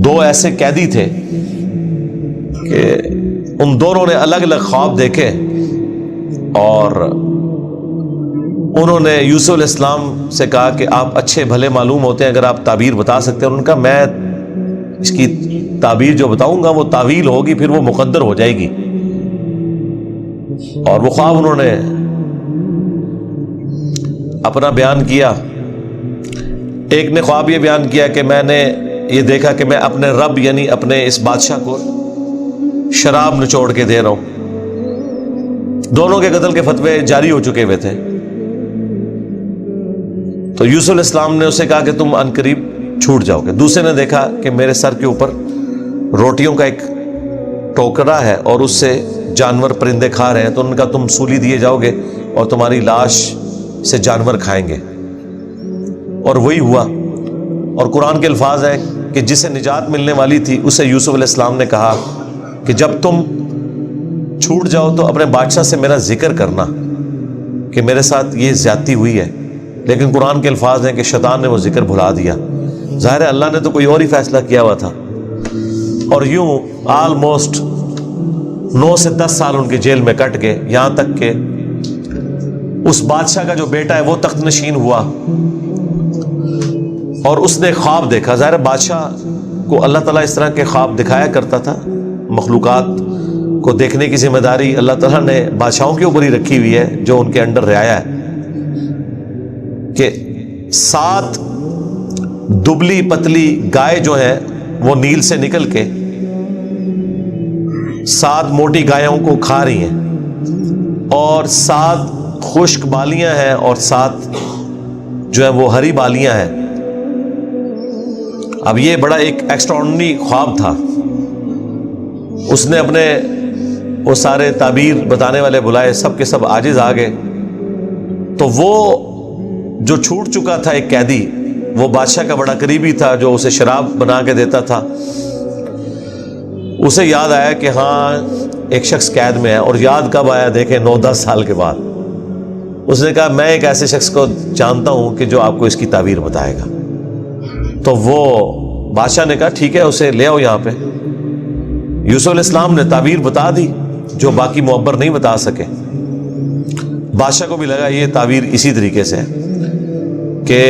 دو ایسے قیدی تھے کہ ان دونوں نے الگ الگ خواب دیکھے اور انہوں نے یوسف علیہ السلام سے کہا کہ آپ اچھے بھلے معلوم ہوتے ہیں، اگر آپ تعبیر بتا سکتے ہیں۔ انہوں نے کہا میں اس کی تعبیر جو بتاؤں گا وہ تعویل ہوگی، پھر وہ مقدر ہو جائے گی۔ اور وہ خواب انہوں نے اپنا بیان کیا۔ ایک نے خواب یہ بیان کیا کہ میں نے یہ دیکھا کہ میں اپنے رب یعنی اپنے اس بادشاہ کو شراب نچوڑ کے دے رہا ہوں۔ دونوں کے قتل کے فتوے جاری ہو چکے ہوئے تھے۔ تو یوسف علیہ السلام نے اسے کہا کہ تم عنقریب چھوٹ جاؤ گے۔ دوسرے نے دیکھا کہ میرے سر کے اوپر روٹیوں کا ایک ٹوکرا ہے اور اس سے جانور پرندے کھا رہے ہیں، تو انہوں نے کہا تم سولی دیے جاؤ گے اور تمہاری لاش سے جانور کھائیں گے۔ اور وہی ہوا۔ اور قرآن کے الفاظ ہیں کہ جسے نجات ملنے والی تھی اسے یوسف علیہ السلام نے کہا کہ جب تم چھوٹ جاؤ تو اپنے بادشاہ سے میرا ذکر کرنا کہ میرے ساتھ یہ زیادتی ہوئی ہے۔ لیکن قرآن کے الفاظ ہیں کہ شیطان نے وہ ذکر بھلا دیا۔ ظاہر ہے اللہ نے تو کوئی اور ہی فیصلہ کیا ہوا تھا۔ اور یوں آلموسٹ 9 سے 10 سال ان کی جیل میں کٹ گئے، یہاں تک کہ اس بادشاہ کا جو بیٹا ہے وہ تخت نشین ہوا اور اس نے خواب دیکھا۔ ظاہر بادشاہ کو اللہ تعالیٰ اس طرح کے خواب دکھایا کرتا تھا۔ مخلوقات کو دیکھنے کی ذمہ داری اللہ تعالیٰ نے بادشاہوں کے اوپر ہی رکھی ہوئی ہے جو ان کے انڈر رعایا ہے، کہ 7 دبلی پتلی گائے جو ہیں وہ نیل سے نکل کے 7 موٹی گایوں کو کھا رہی ہیں، اور 7 خشک بالیاں ہیں اور 7 جو ہے وہ ہری بالیاں ہیں۔ اب یہ بڑا ایک ایکسٹراڈنری خواب تھا۔ اس نے اپنے وہ سارے تعبیر بتانے والے بلائے، سب کے سب عاجز آ گئے۔ تو وہ جو چھوٹ چکا تھا ایک قیدی، وہ بادشاہ کا بڑا قریبی تھا جو اسے شراب بنا کے دیتا تھا، اسے یاد آیا کہ ہاں ایک شخص قید میں ہے۔ اور یاد کب آیا؟ دیکھیں 9-10 سال کے بعد۔ اس نے کہا میں ایک ایسے شخص کو جانتا ہوں کہ جو آپ کو اس کی تعبیر بتائے گا۔ تو وہ بادشاہ نے کہا ٹھیک ہے اسے لے آؤ یہاں پہ۔ یوسف علیہ السلام نے تعبیر بتا دی جو باقی معبر نہیں بتا سکے۔ بادشاہ کو بھی لگا یہ تعبیر اسی طریقے سے ہے کہ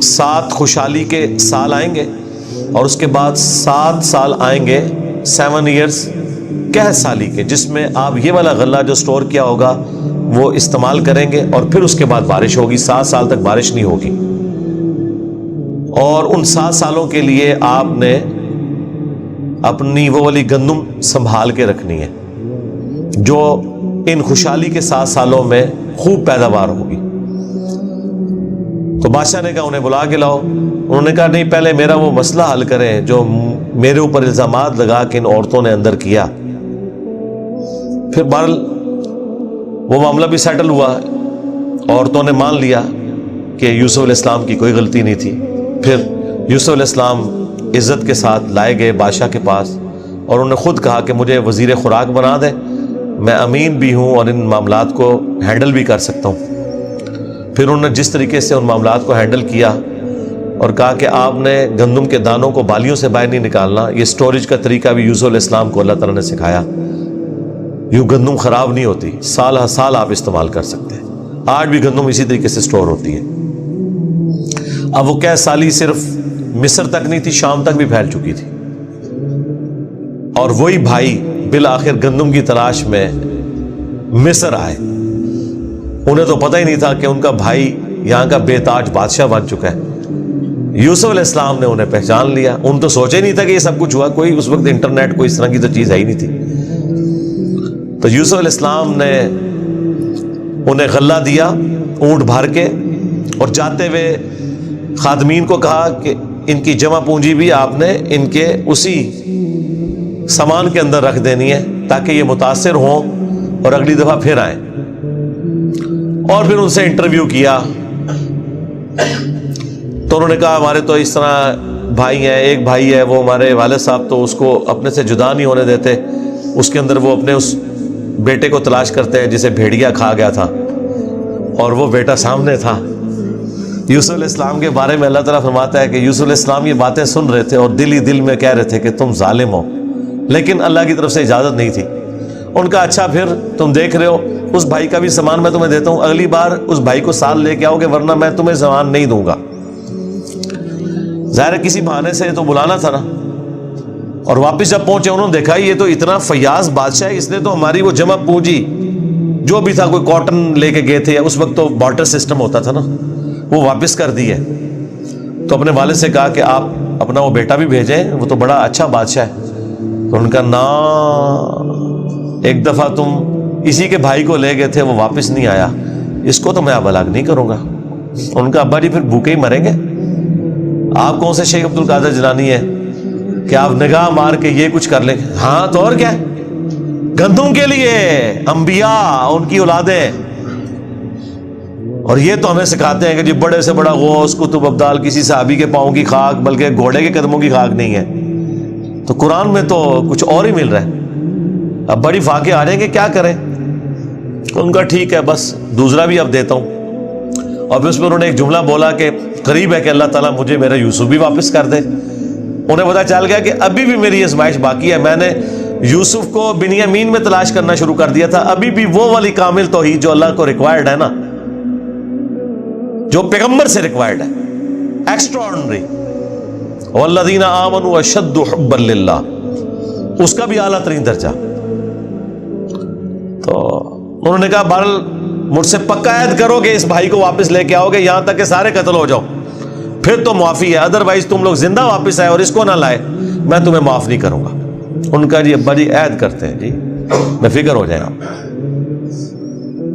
7 خوشحالی کے سال آئیں گے اور اس کے بعد 7 سال آئیں گے 7 ایئرز قحط سالی کے، جس میں آپ یہ والا غلہ جو سٹور کیا ہوگا وہ استعمال کریں گے، اور پھر اس کے بعد بارش ہوگی۔ 7 سال تک بارش نہیں ہوگی، اور ان 7 سالوں کے لیے آپ نے اپنی وہ والی گندم سنبھال کے رکھنی ہے جو ان خوشحالی کے 7 سالوں میں خوب پیداوار ہوگی۔ تو بادشاہ نے کہا انہیں بلا کے لاؤ۔ انہوں نے کہا نہیں، پہلے میرا وہ مسئلہ حل کریں جو میرے اوپر الزامات لگا کے ان عورتوں نے اندر کیا۔ پھر بہرحال وہ معاملہ بھی سیٹل ہوا، عورتوں نے مان لیا کہ یوسف علیہ السلام کی کوئی غلطی نہیں تھی۔ پھر یوسف علیہ السلام عزت کے ساتھ لائے گئے بادشاہ کے پاس، اور انہوں نے خود کہا کہ مجھے وزیر خوراک بنا دے، میں امین بھی ہوں اور ان معاملات کو ہینڈل بھی کر سکتا ہوں۔ پھر انہوں نے جس طریقے سے ان معاملات کو ہینڈل کیا اور کہا کہ آپ نے گندم کے دانوں کو بالیوں سے باہر نہیں نکالنا، یہ سٹوریج کا طریقہ بھی یوسف علیہ السلام کو اللہ تعالیٰ نے سکھایا۔ یوں گندم خراب نہیں ہوتی، سال ہر سال آپ استعمال کر سکتے ہیں۔ آج بھی گندم اسی طریقے سے سٹور ہوتی ہے۔ اب وہ قحط سالی صرف مصر تک نہیں تھی، شام تک بھی پھیل چکی تھی، اور وہی بھائی بالآخر گندم کی تلاش میں مصر آئے۔ انہیں تو پتہ ہی نہیں تھا کہ ان کا بھائی یہاں کا بے تاج بادشاہ بن چکا ہے۔ یوسف علیہ السلام نے انہیں پہچان لیا۔ ان تو سوچے نہیں تھا کہ یہ سب کچھ ہوا، کوئی اس وقت انٹرنیٹ کوئی اس طرح کی تو چیز ہے ہی نہیں تھی۔ تو یوسف علیہ السلام نے انہیں غلہ دیا اونٹ بھر کے، اور جاتے ہوئے خادمین کو کہا کہ ان کی جمع پونجی بھی آپ نے ان کے اسی سامان کے اندر رکھ دینی ہے تاکہ یہ متاثر ہوں اور اگلی دفعہ پھر آئیں۔ اور پھر ان سے انٹرویو کیا تو انہوں نے کہا ہمارے تو اس طرح بھائی ہیں، ایک بھائی ہے وہ ہمارے والد صاحب تو اس کو اپنے سے جدا نہیں ہونے دیتے، اس کے اندر وہ اپنے اس بیٹے کو تلاش کرتے ہیں جسے بھیڑیا کھا گیا تھا، اور وہ بیٹا سامنے تھا. یوسف علیہ السلام کے بارے میں اللہ تعالیٰ فرماتا ہے کہ یوسف علیہ السلام یہ باتیں سن رہے تھے اور دل ہی دل میں کہہ رہے تھے کہ تم ظالم ہو، لیکن اللہ کی طرف سے اجازت نہیں تھی. ان کا اچھا پھر تم دیکھ رہے ہو اس بھائی کا بھی سامان میں تمہیں دیتا ہوں، اگلی بار اس بھائی کو ساتھ لے کے آؤ گے ورنہ میں تمہیں سامان نہیں دوں گا. ظاہر ہے کسی بہانے سے تو بلانا تھا نا. اور واپس جب پہنچے انہوں نے دیکھا یہ تو اتنا فیاض بادشاہ ہے، اس نے تو ہماری وہ جمع پونجی جو بھی تھا، کوئی کاٹن لے کے گئے تھے، اس وقت تو بارٹر سسٹم ہوتا تھا نا، وہ واپس کر دی ہے. تو اپنے والد سے کہا کہ آپ اپنا وہ بیٹا بھی بھیجیں، وہ تو بڑا اچھا بادشاہ ہے. تو ان کا نا ایک دفعہ تم اسی کے بھائی کو لے گئے تھے، وہ واپس نہیں آیا، اس کو تو میں اب الگ نہیں کروں گا. ان کا ابا جی پھر بھوکے ہی مریں گے. آپ کون سے شیخ عبد القادر جیلانی ہے کہ آپ نگاہ مار کے یہ کچھ کر لیں گے؟ ہاں تو اور کیا، گندم کے لیے انبیاء، ان کی اولادیں. اور یہ تو ہمیں سکھاتے ہیں کہ جی بڑے سے بڑا غوث قطب ابدال کسی صحابی کے پاؤں کی خاک بلکہ گھوڑے کے قدموں کی خاک نہیں ہے. تو قرآن میں تو کچھ اور ہی مل رہا ہے. اب بڑی فاقے آ رہے ہیں کہ کیا کریں. ان کا ٹھیک ہے بس دوسرا بھی اب دیتا ہوں. اور پھر اس میں انہوں نے ایک جملہ بولا کہ قریب ہے کہ اللہ تعالیٰ مجھے میرا یوسف بھی واپس کر دے. انہیں پتا چل گیا کہ ابھی بھی میری آزمائش باقی ہے. میں نے یوسف کو بنیامین میں تلاش کرنا شروع کر دیا تھا، ابھی بھی وہ والی کامل توحید جو اللہ کو ریکوائرڈ ہے نا، جو پیغمبر سے ریکوائرڈ ہے، ایکسٹرا آرڈنری. والذین آمنوا اشد حبا للہ، اس کا بھی اعلیٰ ترین درجہ. تو انہوں نے کہا بہرحال مجھ سے پکا عہد کرو کہ اس بھائی کو واپس لے کے آؤ گے یہاں تک کہ سارے قتل ہو جاؤ، پھر تو معافی ہے، ادروائز تم لوگ زندہ واپس آئے اور اس کو نہ لائے میں تمہیں معاف نہیں کروں گا. ان کا جی ابا جی عہد کرتے ہیں، جی بے فکر ہو جائیں آپ،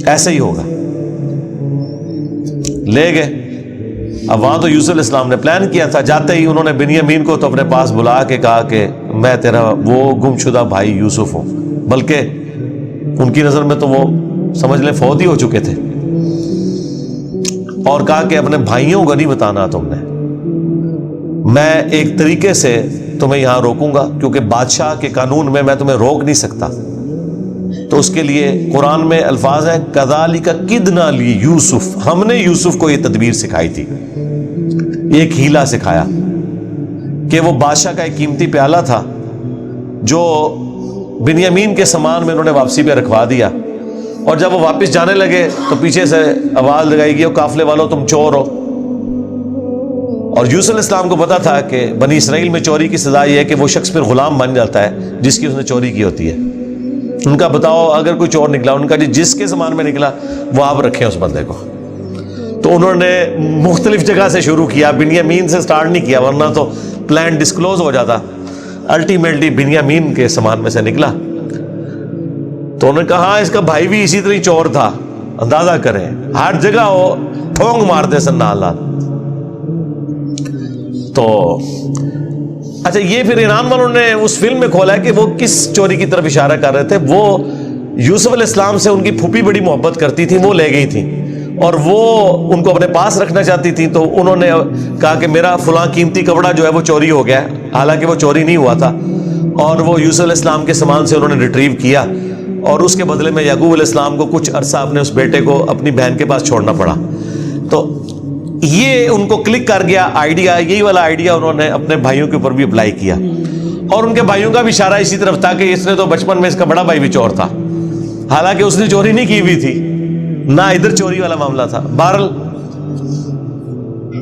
ایسے ہی ہوگا. لے گئے. اب وہاں تو یوسف علیہ السلام نے پلان کیا تھا، جاتے ہی انہوں نے بنیامین کو تو اپنے پاس بلا کے کہا کہ میں تیرا وہ گمشدہ بھائی یوسف ہوں. بلکہ ان کی نظر میں تو وہ سمجھ لیں فوت ہی ہو چکے تھے. اور کہا کہ اپنے بھائیوں کو نہیں بتانا تم نے، میں ایک طریقے سے تمہیں یہاں روکوں گا کیونکہ بادشاہ کے قانون میں تمہیں روک نہیں سکتا. تو اس کے لیے قرآن میں الفاظ ہیں کذالک کدنا لیوسف، ہم نے یوسف کو یہ تدبیر سکھائی تھی، ایک ہیلا سکھایا کہ وہ بادشاہ کا ایک قیمتی پیالہ تھا جو بنیامین کے سامان میں انہوں نے واپسی پہ رکھوا دیا. اور جب وہ واپس جانے لگے تو پیچھے سے آواز لگائی گئی قافلے والوں تم چور ہو. اور یوسف علیہ السلام کو پتا تھا کہ بنی اسرائیل میں چوری کی سزا یہ ہے کہ وہ شخص پھر غلام بن جاتا ہے جس کی اس نے چوری کی ہوتی ہے. ان کا بتاؤ اگر کوئی چور نکلا، ان کا جی جس کے سامان میں نکلا وہ آپ رکھیں اس بندے کو. تو انہوں نے مختلف جگہ سے شروع کیا، بنیامین سے سٹارٹ نہیں کیا ورنہ تو پلان ڈسکلوز ہو جاتا. الٹیمیٹلی بنیامین کے سامان میں سے نکلا. تو انہوں نے کہا اس کا بھائی بھی اسی طرح چور تھا، اندازہ کریں ہر جگہ وہ ٹھونگ مارتے سن نال. تو اچھا یہ پھر ایران والوں نے اس فلم میں کھولا ہے کہ وہ کس چوری کی طرف اشارہ کر رہے تھے. وہ یوسف علیہ السلام سے ان کی پھوپھی بڑی محبت کرتی تھی، وہ لے گئی تھی اور وہ ان کو اپنے پاس رکھنا چاہتی تھی. تو انہوں نے کہا کہ میرا فلاں قیمتی کپڑا جو ہے وہ چوری ہو گیا، حالانکہ وہ چوری نہیں ہوا تھا. اور وہ یوسف علیہ السلام کے سامان سے انہوں نے ریٹریو کیا اور اس کے بدلے میں یعقوب علیہ السلام کو کچھ عرصہ اپنے اس بیٹے کو اپنی بہن کے پاس چھوڑنا پڑا. تو یہ ان کو کلک کر گیا آئیڈیا، یہی والا آئیڈیا انہوں نے اپنے بھائیوں کے اوپر بھی اپلائی کیا. اور ان کے بھائیوں کا بھی اشارہ اسی طرف تھا کہ اس نے تو بچپن میں اس کا بڑا بھائی بھی چور تھا، حالانکہ اس نے چوری نہیں کی ہوئی تھی، نہ ادھر چوری والا معاملہ تھا. بہرحال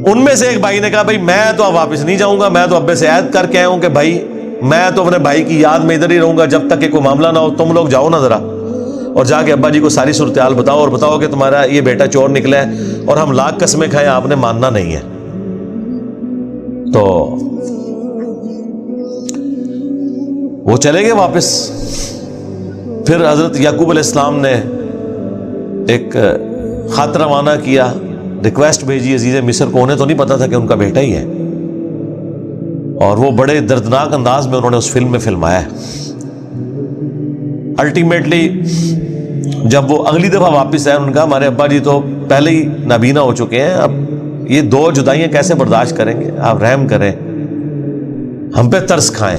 ان میں سے ایک بھائی نے کہا بھائی میں تو اب واپس نہیں جاؤں گا، میں تو ابے سے عہد کر کے آیا ہوں کہ بھائی میں تو اپنے بھائی کی یاد میں ادھر ہی رہوں گا جب تک کہ کوئی معاملہ نہ ہو. تم لوگ جاؤ نا ذرا اور جا کے ابا جی کو ساری صورتحال بتاؤ اور بتاؤ کہ تمہارا یہ بیٹا چور نکلا ہے اور ہم لاکھ قسمیں کھائیں آپ نے ماننا نہیں ہے. تو وہ چلے گئے واپس. پھر حضرت یعقوب علیہ السلام نے ایک خط روانہ کیا، ریکویسٹ بھیجی عزیز مصر کو. انہیں تو نہیں پتا تھا کہ ان کا بیٹا ہی ہے، اور وہ بڑے دردناک انداز میں انہوں نے اس فلم میں فلمایا ہے. الٹیمیٹلی جب وہ اگلی دفعہ واپس آئے انہوں نے کہا ہمارے ابا جی تو پہلے ہی نابینا ہو چکے ہیں، اب یہ 2 جدائیاں کیسے برداشت کریں گے، آپ رحم کریں، ہم پہ ترس کھائیں.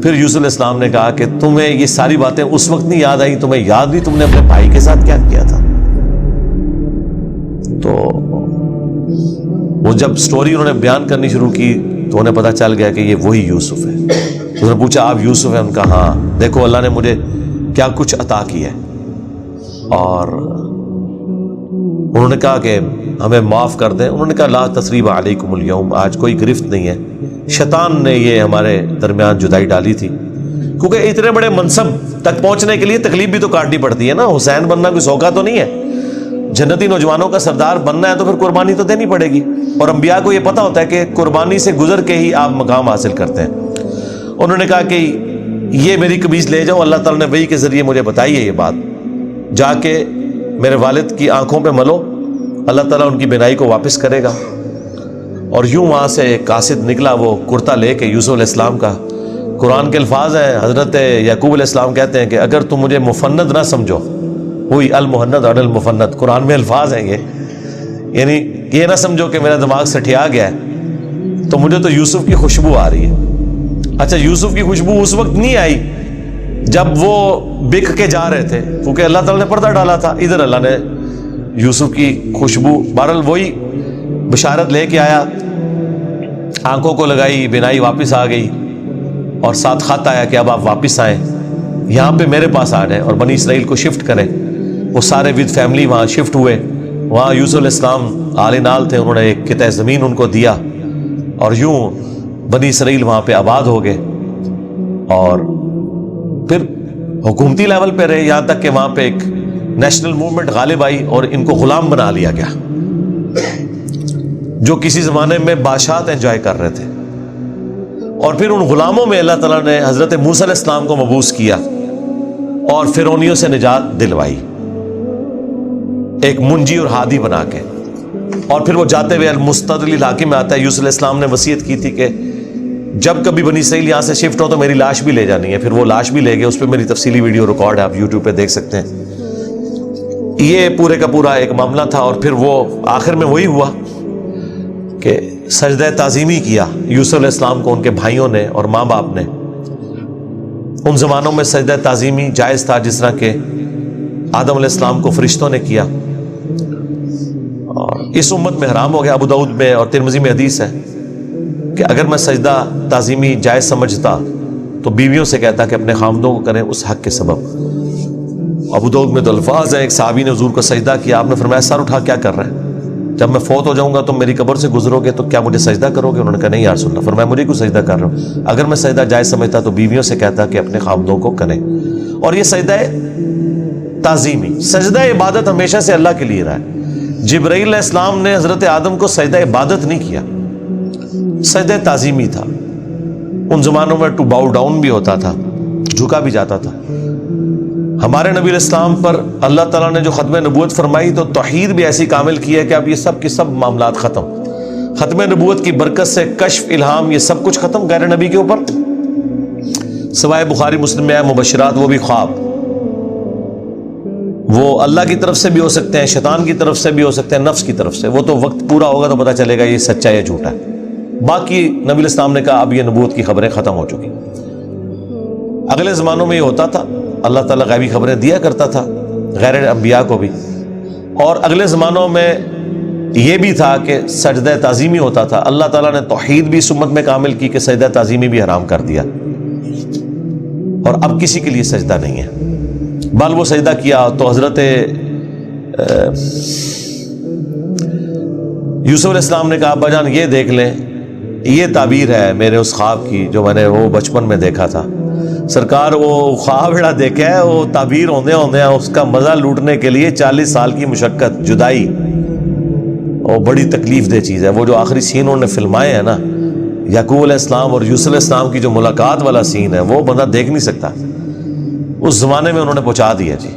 پھر یوسف علیہ السلام نے کہا کہ تمہیں یہ ساری باتیں اس وقت نہیں یاد آئی، تمہیں یاد بھی تم نے اپنے بھائی کے ساتھ کیا کیا تھا. تو وہ جب سٹوری انہوں نے بیان کرنی شروع کی تو انہیں پتہ چل گیا کہ یہ وہی یوسف ہے. انہوں نے پوچھا آپ یوسف ہیں؟ ان کا ہاں. دیکھو اللہ نے مجھے کیا کچھ عطا کیا ہے. اور انہوں نے کہا کہ ہمیں معاف کر دیں. انہوں نے کہا لا تثریب علیکم اليوم، آج کوئی گرفت نہیں ہے. شیطان نے یہ ہمارے درمیان جدائی ڈالی تھی، کیونکہ اتنے بڑے منصب تک پہنچنے کے لیے تکلیف بھی تو کاٹنی پڑتی ہے نا. حسین بننا کوئی سوکھا تو نہیں ہے. جنتی نوجوانوں کا سردار بننا ہے تو پھر قربانی تو دینی پڑے گی، اور انبیاء کو یہ پتہ ہوتا ہے کہ قربانی سے گزر کے ہی آپ مقام حاصل کرتے ہیں. انہوں نے کہا کہ یہ میری قمیص لے جاؤ، اللہ تعالیٰ نے وحی کے ذریعے مجھے بتائی ہے یہ بات، جا کے میرے والد کی آنکھوں پہ ملو، اللہ تعالیٰ ان کی بینائی کو واپس کرے گا. اور یوں وہاں سے ایک قاصد نکلا، وہ کرتا لے کے یوسف علیہ السلام کا. قرآن کے الفاظ ہیں، حضرت یعقوب علیہ السلام کہتے ہیں کہ اگر تم مجھے مفند نہ سمجھو، ہوئی المحند اور المفند، قرآن میں الفاظ ہیں یہ، یعنی یہ نہ سمجھو کہ میرا دماغ سٹھیا گیا ہے، تو مجھے تو یوسف کی خوشبو آ رہی ہے. اچھا یوسف کی خوشبو اس وقت نہیں آئی جب وہ بک کے جا رہے تھے، کیونکہ اللہ تعالیٰ نے پردہ ڈالا تھا. ادھر اللہ نے یوسف کی خوشبو، بہرحال وہی بشارت لے کے آیا، آنکھوں کو لگائی، بینائی واپس آ گئی، اور ساتھ خط آیا کہ اب آپ واپس آئیں، یہاں پہ میرے پاس آ جائیں اور بنی اسرائیل کو شفٹ کریں. وہ سارے ود فیملی وہاں شفٹ ہوئے. وہاں یوسف علیہ السلام آل نال تھے، انہوں نے ایک قطعہ زمین ان کو دیا، اور یوں بنی اسرائیل وہاں پہ آباد ہو گئے. اور پھر حکومتی لیول پہ رہے، یہاں تک کہ وہاں پہ ایک نیشنل موومنٹ غالب آئی اور ان کو غلام بنا لیا گیا، جو کسی زمانے میں بادشاہت انجوائے کر رہے تھے. اور پھر ان غلاموں میں اللہ تعالیٰ نے حضرت موسیٰ علیہ السلام کو مبعوث کیا اور فرعونیوں سے نجات دلوائی، ایک منجی اور ہادی بنا کے. اور پھر وہ جاتے ہوئے المستدل الحاکم میں آتا ہے، یوسف علیہ السلام نے وصیت کی تھی کہ جب کبھی بنی اسرائیل یہاں سے شفٹ ہو تو میری لاش بھی لے جانی ہے. پھر وہ لاش بھی لے گئے، اس پہ میری تفصیلی ویڈیو ریکارڈ ہے، آپ یوٹیوب پہ دیکھ سکتے ہیں. یہ پورے کا پورا ایک معاملہ تھا. اور پھر وہ آخر میں وہی ہوا کہ سجدہ تعظیمی کیا یوسف علیہ السلام کو ان کے بھائیوں نے اور ماں باپ نے. ان زمانوں میں سجدہ تعظیمی جائز تھا، جس طرح کہ آدم علیہ السلام کو فرشتوں نے کیا، اور اس امت میں حرام ہو گیا. ابو داؤد میں اور ترمذی میں حدیث ہے کہ اگر میں سجدہ تعظیمی جائز سمجھتا تو بیویوں سے کہتا کہ اپنے خامدوں کو کریں اس حق کے سبب. ابو داؤد میں تو الفاظ ہیں، ایک صحابی نے حضور کو سجدہ کیا، آپ نے فرمایا سر اٹھا کیا کر رہے ہیں؟ جب میں فوت ہو جاؤں گا تم میری قبر سے گزرو گے تو کیا مجھے سجدہ کرو گے؟ انہوں نے کہا نہیں یا رسول اللہ. فرمایا مجھے کیوں سجدہ کر رہا ہوں؟ اگر میں سجدہ جائز سمجھتا تو بیویوں سے کہتا کہ اپنے خامدوں کو کریں. اور یہ سجدہ تعظیمی، سجدہ عبادت ہمیشہ سے اللہ کے لیے رہا ہے. جبرائیل علیہ السلام نے حضرت آدم کو سجدہ عبادت نہیں کیا، سجدہ تعظیمی تھا. ان زمانوں میں ٹو باؤ ڈاؤن بھی ہوتا تھا، جھکا بھی جاتا تھا. ہمارے نبی علیہ السلام پر اللہ تعالیٰ نے جو ختم نبوت فرمائی تو توحید بھی ایسی کامل کی ہے کہ اب یہ سب کے سب معاملات ختم. ختم نبوت کی برکت سے کشف، الہام، یہ سب کچھ ختم غیر نبی کے اوپر، سوائے بخاری مسلم میں ہے مبشرات، وہ بھی خواب. وہ اللہ کی طرف سے بھی ہو سکتے ہیں، شیطان کی طرف سے بھی ہو سکتے ہیں، نفس کی طرف سے. وہ تو وقت پورا ہوگا تو پتہ چلے گا یہ سچا یا جھوٹا ہے. باقی نبی علیہ السلام نے کہا اب یہ نبوت کی خبریں ختم ہو چکی. اگلے زمانوں میں یہ ہوتا تھا، اللہ تعالیٰ غیبی خبریں دیا کرتا تھا غیر انبیاء کو بھی. اور اگلے زمانوں میں یہ بھی تھا کہ سجدہ تعظیمی ہوتا تھا. اللہ تعالیٰ نے توحید بھی اس امت میں کامل کی کہ سجدہ تعظیمی بھی حرام کر دیا، اور اب کسی کے لیے سجدہ نہیں ہے. بل وہ سجدہ کیا تو حضرت یوسف علیہ السلام نے کہا ابا جان یہ دیکھ لیں، یہ تعبیر ہے میرے اس خواب کی جو میں نے وہ بچپن میں دیکھا تھا. سرکار وہ خواب بڑا دیکھا ہے، وہ تعبیر ہوندے اس کا مزہ لوٹنے کے لیے 40 سال کی مشقت، جدائی، اور بڑی تکلیف دہ چیز ہے. وہ جو آخری سین انہوں نے فلمائے ہیں نا، یعقوب علیہ السلام اور یوسف علیہ السلام کی جو ملاقات والا سین ہے، وہ بندہ دیکھ نہیں سکتا. اس زمانے میں انہوں نے پہنچا دیا. جی